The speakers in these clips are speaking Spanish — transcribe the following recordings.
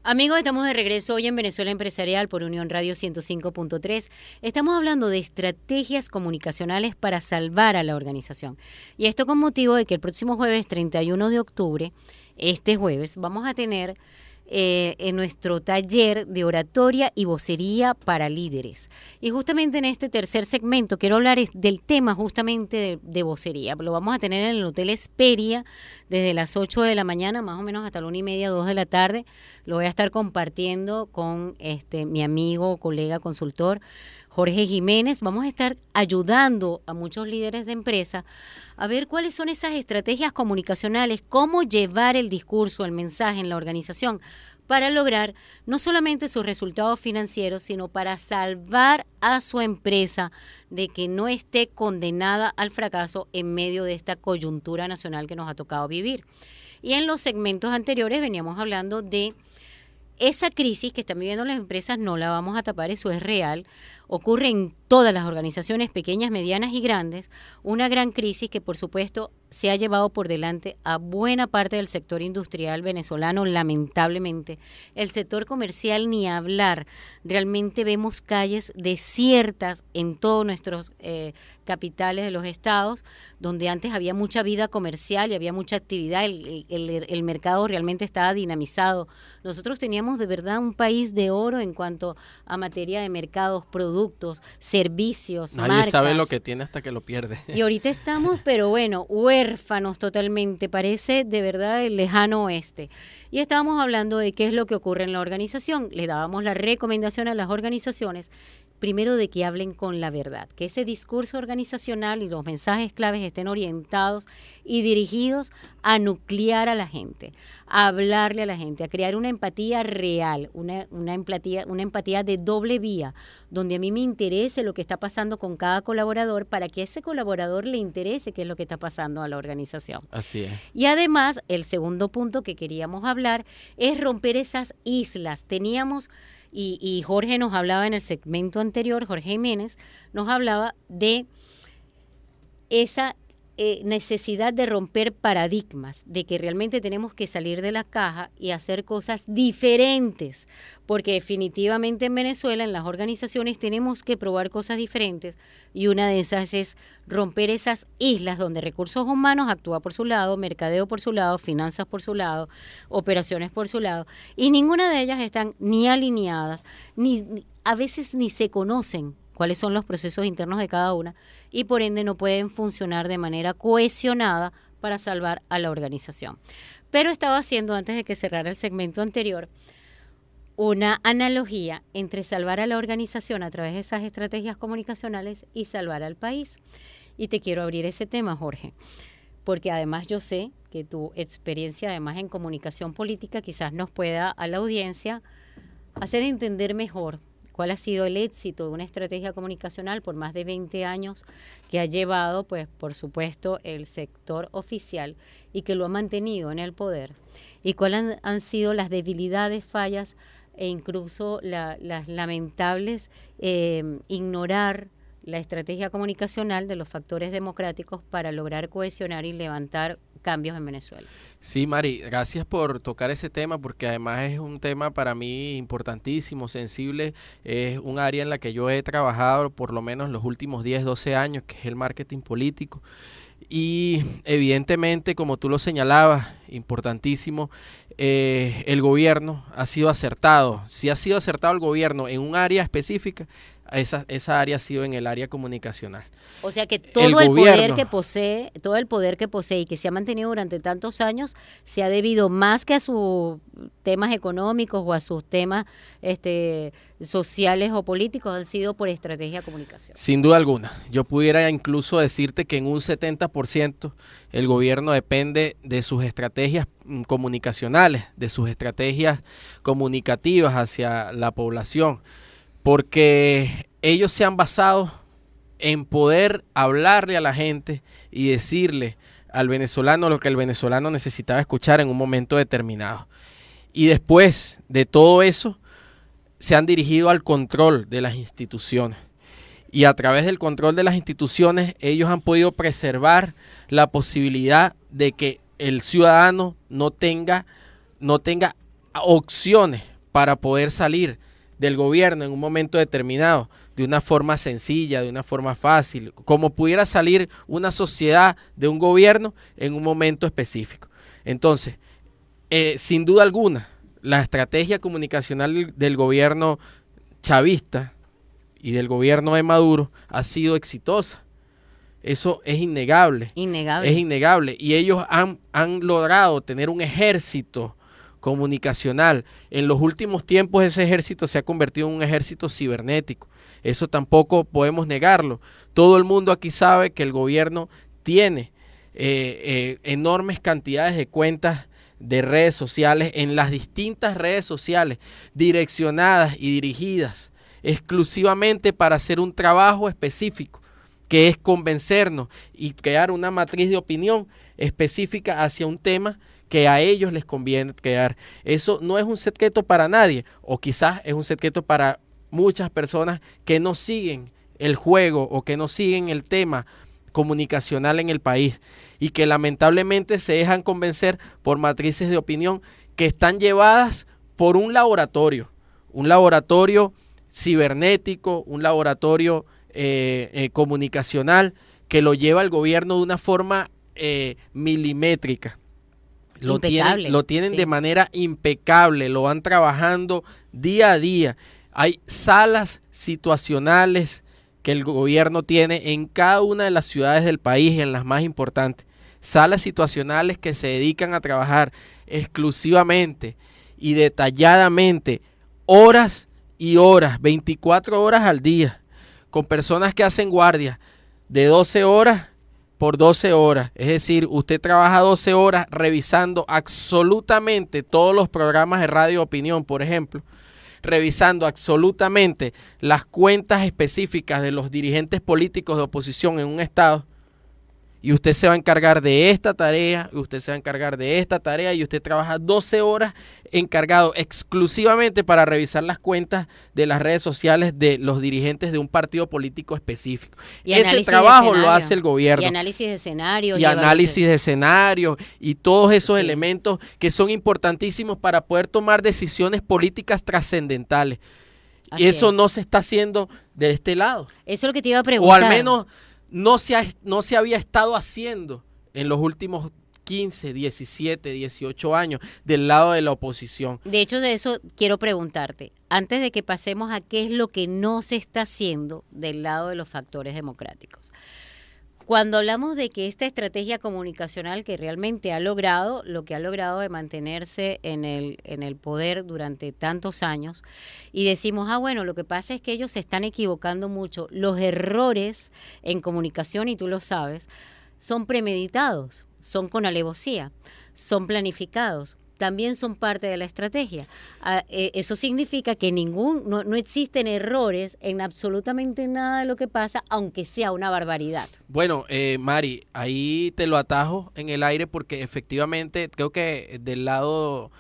Amigos, estamos de regreso hoy en Venezuela Empresarial por Unión Radio 105.3. Estamos hablando de estrategias comunicacionales para salvar a la organización. Y esto con motivo de que el próximo jueves 31 de octubre, este jueves, vamos a tener en nuestro taller de oratoria y vocería para líderes. Y justamente en este tercer segmento quiero hablar del tema justamente de vocería. Lo vamos a tener en el Hotel Esperia desde las 8 de la mañana, más o menos hasta la 1:30, 2 de la tarde. Lo voy a estar compartiendo con mi amigo, colega, consultor, Jorge Jiménez. Vamos a estar ayudando a muchos líderes de empresa a ver cuáles son esas estrategias comunicacionales, cómo llevar el discurso, el mensaje en la organización para lograr no solamente sus resultados financieros, sino para salvar a su empresa de que no esté condenada al fracaso en medio de esta coyuntura nacional que nos ha tocado vivir. Y en los segmentos anteriores veníamos hablando de esa crisis que están viviendo las empresas, no la vamos a tapar, eso es real, ocurre en todas las organizaciones pequeñas, medianas y grandes, una gran crisis que por supuesto se ha llevado por delante a buena parte del sector industrial venezolano, lamentablemente. El sector comercial ni hablar, realmente vemos calles desiertas en todos nuestros capitales de los estados, donde antes había mucha vida comercial y había mucha actividad, el mercado realmente estaba dinamizado. Nosotros teníamos de verdad un país de oro en cuanto a materia de mercados, productos, servicios, Nadie marcas. sabe lo que tiene hasta que lo pierde. Y ahorita estamos, pero bueno, huérfanos totalmente, parece de verdad el lejano oeste. Y estábamos hablando de qué es lo que ocurre en la organización. Le dábamos la recomendación a las organizaciones, primero de que hablen con la verdad, que ese discurso organizacional y los mensajes claves estén orientados y dirigidos a nuclear a la gente, a hablarle a la gente, a crear una empatía real, una empatía de doble vía, donde a mí me interese lo que está pasando con cada colaborador para que a ese colaborador le interese qué es lo que está pasando a la organización. Así es. Y además, el segundo punto que queríamos hablar es romper esas islas. Teníamos, y Jorge nos hablaba en el segmento anterior, Jorge Jiménez, nos hablaba de esa necesidad de romper paradigmas, de que realmente tenemos que salir de la caja y hacer cosas diferentes, porque definitivamente en Venezuela, en las organizaciones, tenemos que probar cosas diferentes, y una de esas es romper esas islas donde recursos humanos actúa por su lado, mercadeo por su lado, finanzas por su lado, operaciones por su lado, y ninguna de ellas están ni alineadas, ni a veces ni se conocen cuáles son los procesos internos de cada una, y por ende no pueden funcionar de manera cohesionada para salvar a la organización. Pero estaba haciendo, antes de que cerrara el segmento anterior, una analogía entre salvar a la organización a través de esas estrategias comunicacionales y salvar al país. Y te quiero abrir ese tema, Jorge, porque además yo sé que tu experiencia además en comunicación política quizás nos pueda a la audiencia hacer entender mejor cuál ha sido el éxito de una estrategia comunicacional por más de 20 años que ha llevado, pues, por supuesto, el sector oficial y que lo ha mantenido en el poder, y cuáles han sido las debilidades, fallas e incluso las lamentables ignorar la estrategia comunicacional de los factores democráticos para lograr cohesionar y levantar cambios en Venezuela. Sí, Mari, gracias por tocar ese tema porque además es un tema para mí importantísimo, sensible, es un área en la que yo he trabajado por lo menos los últimos 10, 12 años, que es el marketing político. Y evidentemente, como tú lo señalabas, importantísimo, el gobierno ha sido acertado. Si ha sido acertado el gobierno en un área específica, esa área ha sido en el área comunicacional. O sea que todo el poder que posee, y que se ha mantenido durante tantos años, se ha debido más que a sus temas económicos o a sus temas sociales o políticos, han sido por estrategia de comunicación. Sin duda alguna. Yo pudiera incluso decirte que en un 70% el gobierno depende de sus estrategias comunicacionales, de sus estrategias comunicativas hacia la población, porque ellos se han basado en poder hablarle a la gente y decirle al venezolano lo que el venezolano necesitaba escuchar en un momento determinado. Y después de todo eso, se han dirigido al control de las instituciones. Y a través del control de las instituciones, ellos han podido preservar la posibilidad de que el ciudadano no tenga opciones para poder salir del gobierno en un momento determinado, de una forma sencilla, de una forma fácil, como pudiera salir una sociedad de un gobierno en un momento específico. Entonces, sin duda alguna, la estrategia comunicacional del gobierno chavista y del gobierno de Maduro ha sido exitosa. Eso es innegable. Innegable. Es innegable. Y ellos han logrado tener un ejército comunicacional. En los últimos tiempos ese ejército se ha convertido en un ejército cibernético. Eso tampoco podemos negarlo. Todo el mundo aquí sabe que el gobierno tiene enormes cantidades de cuentas de redes sociales en las distintas redes sociales, direccionadas y dirigidas exclusivamente para hacer un trabajo específico, que es convencernos y crear una matriz de opinión específica hacia un tema que a ellos les conviene crear. Eso no es un secreto para nadie, o quizás es un secreto para muchas personas que no siguen el juego o que no siguen el tema comunicacional en el país y que lamentablemente se dejan convencer por matrices de opinión que están llevadas por un laboratorio cibernético, un laboratorio comunicacional que lo lleva el gobierno de una forma milimétrica. Lo tienen sí, de manera impecable, lo van trabajando día a día. Hay salas situacionales que el gobierno tiene en cada una de las ciudades del país, en las más importantes. Salas situacionales que se dedican a trabajar exclusivamente y detalladamente horas y horas, 24 horas al día, con personas que hacen guardia de 12 horas por 12 horas. Es decir, usted trabaja 12 horas revisando absolutamente todos los programas de radio opinión, por ejemplo, revisando absolutamente las cuentas específicas de los dirigentes políticos de oposición en un estado, y usted se va a encargar de esta tarea, y usted se va a encargar de esta tarea, y usted trabaja 12 horas encargado exclusivamente para revisar las cuentas de las redes sociales de los dirigentes de un partido político específico. Y ese trabajo lo hace el gobierno. Y análisis de escenario. Y análisis de escenario, y todos esos elementos que son importantísimos para poder tomar decisiones políticas trascendentales. Y eso no se está haciendo de este lado. Eso es lo que te iba a preguntar. O al menos no se había estado haciendo en los últimos 15, 17, 18 años del lado de la oposición. De hecho, de eso quiero preguntarte, antes de que pasemos a qué es lo que no se está haciendo del lado de los factores democráticos. Cuando hablamos de que esta estrategia comunicacional que realmente ha logrado lo que ha logrado de mantenerse en el poder durante tantos años, y decimos, bueno, lo que pasa es que ellos se están equivocando mucho, los errores en comunicación, y tú lo sabes, son premeditados, son con alevosía, son planificados, también son parte de la estrategia. Eso significa que no existen errores en absolutamente nada de lo que pasa, aunque sea una barbaridad. Bueno, Mari, ahí te lo atajo en el aire porque efectivamente creo que del lado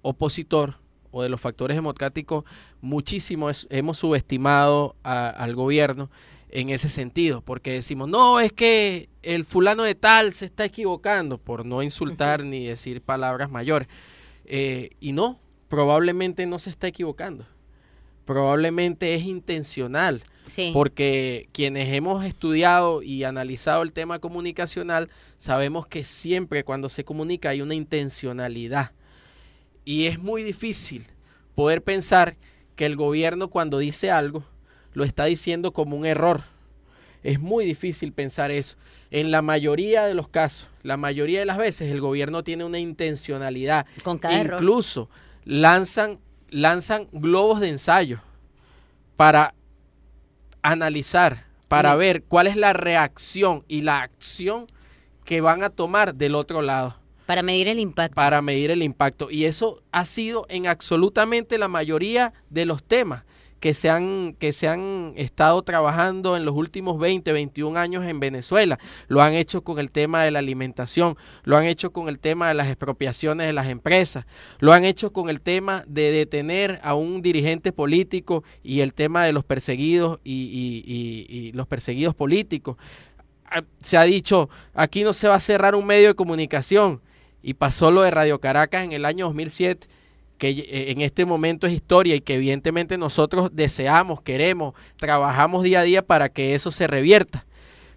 opositor o de los factores democráticos muchísimo hemos subestimado al gobierno en ese sentido, porque decimos, no, es que el fulano de tal se está equivocando, por no insultar ni decir palabras mayores. Y no, probablemente no se está equivocando. Probablemente es intencional, sí, porque quienes hemos estudiado y analizado el tema comunicacional, sabemos que siempre cuando se comunica hay una intencionalidad. Y es muy difícil poder pensar que el gobierno cuando dice algo, lo está diciendo como un error. Es muy difícil pensar eso. En la mayoría de los casos, la mayoría de las veces, el gobierno tiene una intencionalidad. Con cada error. Incluso lanzan globos de ensayo para analizar, para ver cuál es la reacción y la acción que van a tomar del otro lado. Para medir el impacto. Para medir el impacto. Y eso ha sido en absolutamente la mayoría de los temas que se han estado trabajando en los últimos 20, 21 años en Venezuela. Lo han hecho con el tema de la alimentación, lo han hecho con el tema de las expropiaciones de las empresas, lo han hecho con el tema de detener a un dirigente político y el tema de los perseguidos y los perseguidos políticos. Se ha dicho, aquí no se va a cerrar un medio de comunicación, y pasó lo de Radio Caracas en el año 2007, que en este momento es historia y que evidentemente nosotros deseamos, queremos, trabajamos día a día para que eso se revierta.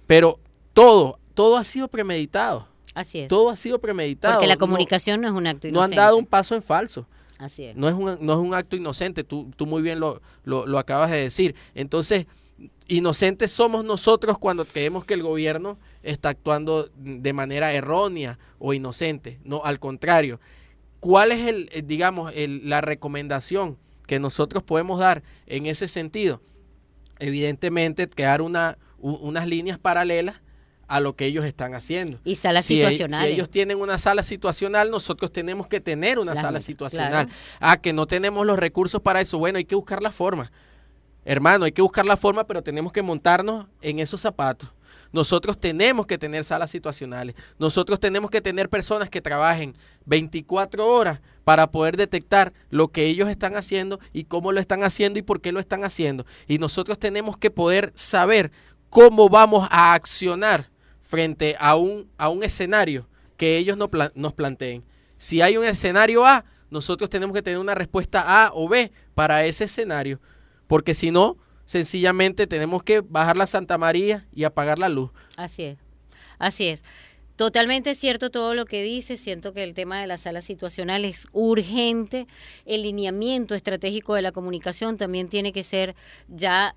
Pero todo ha sido premeditado. Así es. Todo ha sido premeditado. Porque la comunicación no es un acto inocente. No han dado un paso en falso. Así es. No es un acto inocente, tú muy bien lo acabas de decir. Entonces, inocentes somos nosotros cuando creemos que el gobierno está actuando de manera errónea o inocente. No, al contrario. ¿Cuál es la recomendación que nosotros podemos dar en ese sentido? Evidentemente, crear unas líneas paralelas a lo que ellos están haciendo. Y salas situacionales. Si ellos tienen una sala situacional, nosotros tenemos que tener una sala situacional. Claro. Que no tenemos los recursos para eso. Bueno, hay que buscar la forma. Hermano, hay que buscar la forma, pero tenemos que montarnos en esos zapatos. Nosotros tenemos que tener salas situacionales. Nosotros tenemos que tener personas que trabajen 24 horas para poder detectar lo que ellos están haciendo y cómo lo están haciendo y por qué lo están haciendo. Y nosotros tenemos que poder saber cómo vamos a accionar frente a un escenario que ellos nos planteen. Si hay un escenario A, nosotros tenemos que tener una respuesta A o B para ese escenario, porque si no, sencillamente tenemos que bajar la Santa María y apagar la luz. Así es, así es. Totalmente cierto todo lo que dice. Siento que el tema de la sala situacional es urgente. El lineamiento estratégico de la comunicación también tiene que ser ya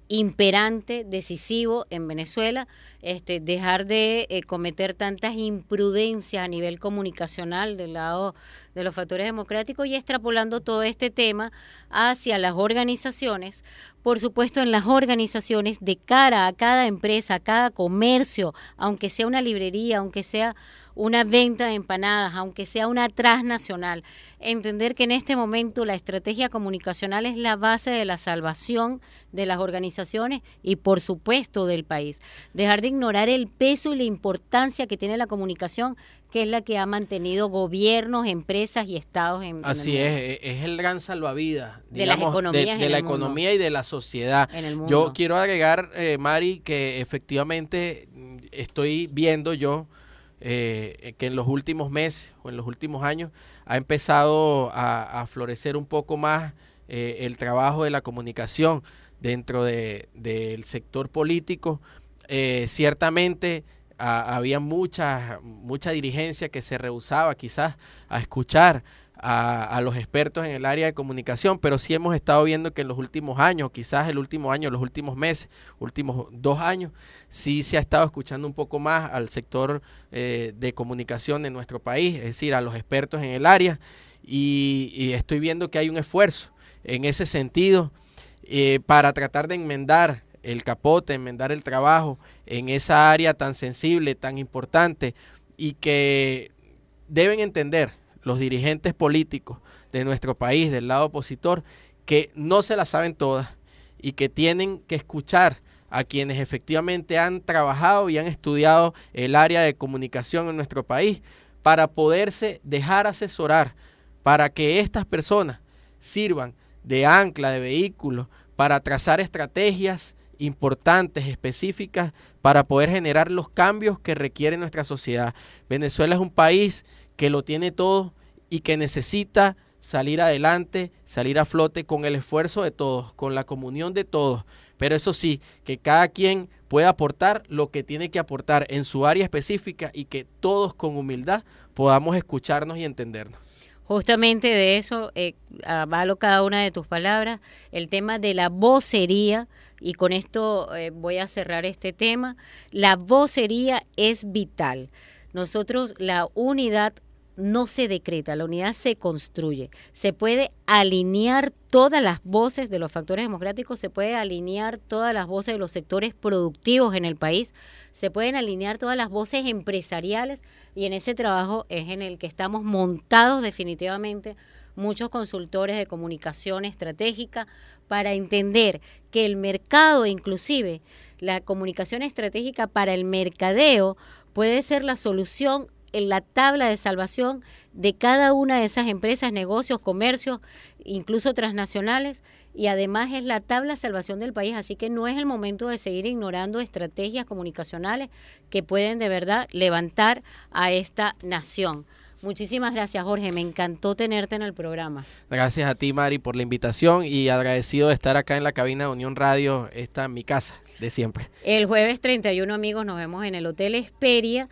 imperante, decisivo en Venezuela, dejar de cometer tantas imprudencias a nivel comunicacional del lado de los factores democráticos y extrapolando todo este tema hacia las organizaciones. Por supuesto, en las organizaciones, de cara a cada empresa, a cada comercio, aunque sea una librería, aunque sea una venta de empanadas, aunque sea una transnacional, entender que en este momento la estrategia comunicacional es la base de la salvación de las organizaciones y, por supuesto, del país. Dejar de ignorar el peso y la importancia que tiene la comunicación, que es la que ha mantenido gobiernos, empresas y estados en Así el mundo. Es el gran salvavidas, de las economías de la economía y de la sociedad. En el mundo. Yo quiero agregar, Mari, que efectivamente estoy viendo yo que en los últimos meses o en los últimos años ha empezado a florecer un poco más el trabajo de la comunicación dentro del sector político. Ciertamente había mucha dirigencia que se rehusaba quizás a escuchar a los expertos en el área de comunicación, pero sí hemos estado viendo que en los últimos años, quizás el último año, los últimos meses, últimos 2 años, sí se ha estado escuchando un poco más al sector de comunicación de nuestro país, es decir, a los expertos en el área, y estoy viendo que hay un esfuerzo en ese sentido para tratar de enmendar el capote, enmendar el trabajo en esa área tan sensible, tan importante, y que deben entender los dirigentes políticos de nuestro país, del lado opositor, que no se la saben todas y que tienen que escuchar a quienes efectivamente han trabajado y han estudiado el área de comunicación en nuestro país para poderse dejar asesorar, para que estas personas sirvan de ancla, de vehículo, para trazar estrategias importantes, específicas, para poder generar los cambios que requiere nuestra sociedad. Venezuela es un país que lo tiene todo y que necesita salir adelante, salir a flote con el esfuerzo de todos, con la comunión de todos, pero eso sí, que cada quien pueda aportar lo que tiene que aportar en su área específica y que todos con humildad podamos escucharnos y entendernos. Justamente de eso avalo cada una de tus palabras, el tema de la vocería, y con esto voy a cerrar este tema. La vocería es vital. Nosotros, la unidad no se decreta, la unidad se construye. Se puede alinear todas las voces de los factores democráticos, se puede alinear todas las voces de los sectores productivos en el país, se pueden alinear todas las voces empresariales, y en ese trabajo es en el que estamos montados definitivamente muchos consultores de comunicación estratégica para entender que el mercado, inclusive la comunicación estratégica para el mercadeo, puede ser la solución en la tabla de salvación de cada una de esas empresas, negocios, comercios, incluso transnacionales, y además es la tabla de salvación del país. Así que no es el momento de seguir ignorando estrategias comunicacionales que pueden de verdad levantar a esta nación. Muchísimas gracias, Jorge. Me encantó tenerte en el programa. Gracias a ti, Mari, por la invitación y agradecido de estar acá en la cabina de Unión Radio, esta mi casa de siempre. El jueves 31, amigos, nos vemos en el Hotel Hesperia.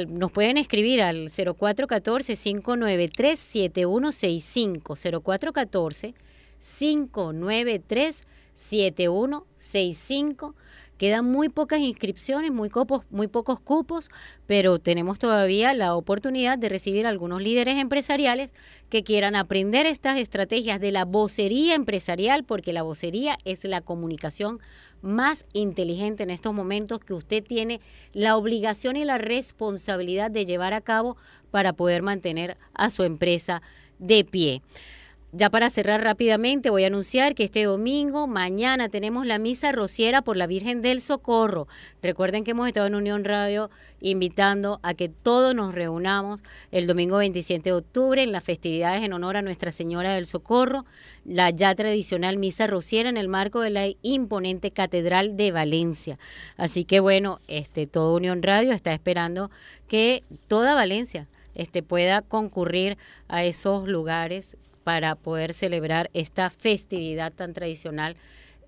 Nos pueden escribir al 0414-593-7165. 0414-593-7165. Quedan muy pocas inscripciones, muy pocos cupos, pero tenemos todavía la oportunidad de recibir algunos líderes empresariales que quieran aprender estas estrategias de la vocería empresarial, porque la vocería es la comunicación más inteligente en estos momentos que usted tiene la obligación y la responsabilidad de llevar a cabo para poder mantener a su empresa de pie. Ya para cerrar rápidamente, voy a anunciar que este domingo, mañana, tenemos la misa rociera por la Virgen del Socorro. Recuerden que hemos estado en Unión Radio invitando a que todos nos reunamos el domingo 27 de octubre en las festividades en honor a Nuestra Señora del Socorro, la ya tradicional misa rociera en el marco de la imponente Catedral de Valencia. Así que bueno, todo Unión Radio está esperando que toda Valencia pueda concurrir a esos lugares para poder celebrar esta festividad tan tradicional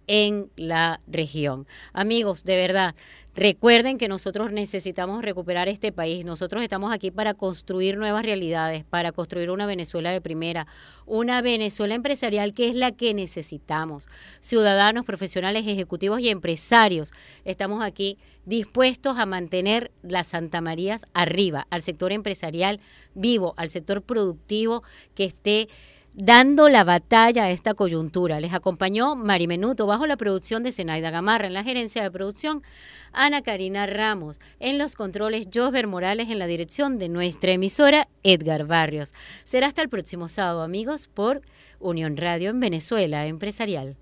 en la región. Amigos, de verdad, recuerden que nosotros necesitamos recuperar este país. Nosotros estamos aquí para construir nuevas realidades, para construir una Venezuela de primera, una Venezuela empresarial que es la que necesitamos. Ciudadanos, profesionales, ejecutivos y empresarios, estamos aquí dispuestos a mantener las Santa Marías arriba, al sector empresarial vivo, al sector productivo que esté dando la batalla a esta coyuntura. Les acompañó Mari Menuto bajo la producción de Zenaida Gamarra, en la gerencia de producción Ana Karina Ramos, en los controles Josber Morales, en la dirección de nuestra emisora Edgar Barrios. Será hasta el próximo sábado, amigos, por Unión Radio en Venezuela Empresarial.